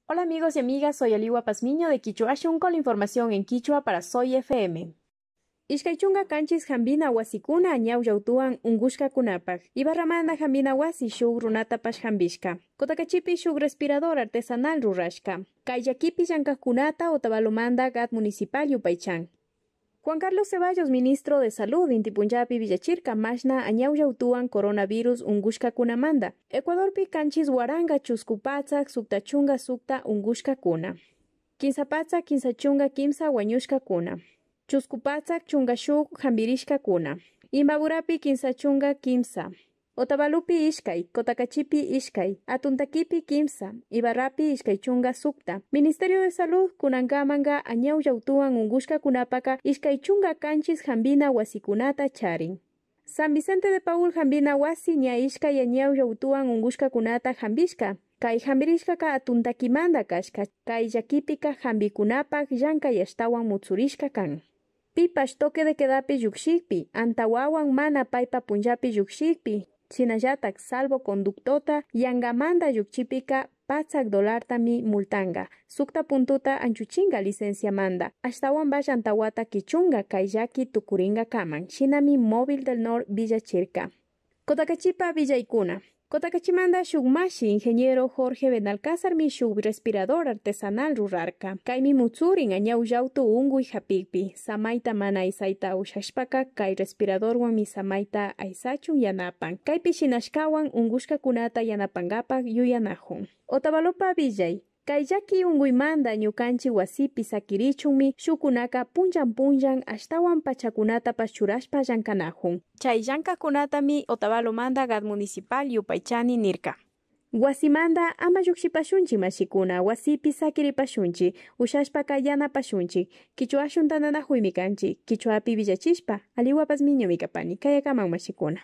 Hola amigos y amigas, soy Aliwa Pazmiño de Quichua Shun con la información en Quichua para Soy FM. Ishkaychunga kanchis jambina wasikuna añaw yautuan ungushka kunapak. Ibarramanda jambina wasi shuk runatapash jambishka. Kotakachipi shuk respirador artesanal rurashka. Kayyakipi llankajkunata Otavalomanda's gat municipal yupaychan. Juan Carlos Ceballos, ministro de Salud, Intipunllapi Villachirca, mashna añaw yautuan coronavirus ungushka kunamanda. Ecuadorpi kanchis waranga chuskupatzak suktachunga sukta ungushka kuna. Kinsapatzak kinsachunga kimsa wañushka kuna. Chuskupatzak chungashuk jambirishka kuna. Imbaburapi kinsachunga kimsa. Otavalupi ishkay, Kotakachipi ishkay, Atuntakipi kimsa, Ibarrapi ishkaychunga sukta. Ministerio de Salud kunankamanga añaw yautuan ungushka kunapaka ishkaychunga kanchis jambina wasikunata charin. San Vicente de Paul jambina wasi ña ishkay añaw yautuan ungushka kunata jambishka. Kay jambirishka atuntakimanda kashka, kay llakipika jambikunapak llanka yashtawan mutsurishka kan. Pipash toque de quedapi yukshikpi, antawawan mana paipa punjapi yukshikpi. Chinallatak salvo conductota yangamanda yukchipika patzak dolartami multanga. Sukta puntuta anchuchinga licencia manda. Ashtawan bash antawata kichunga kayllaki tukuringa kaman. Shinami móvil del nor Villachirca. Kotakachipa Villaykuna. Kotakachimanda shugmashi ingeniero Jorge Benalcázar mi shug respirador artesanal rurarka. Kaimi mutsurin añaw yautu unguy japikpi. Samaita mana isaita ushashpaka kay respirador wan mi samaita aisachun yanapan. Kaypi shinashkawan ungushka kunata yanapangapak yuyanahun. Otavalopa Villay. Kayllaki unguymanda ñukanchi wasipi sakirichunmi shukunaka punjan ashtawan pachakunata paschurashpa llankanahun. Chay llankakunatami Otavalomanda's gat municipal yupaychani nirka. Wasimanda ama llukshipashunchi mashikuna, wasipi sakiripashunchi, ushashpaka yanapashunchi, Quichua shuntananahuymi kanchi, Quichuapi villachishpa, Aliwa Pazmiño mikapani, kayakaman mashikuna.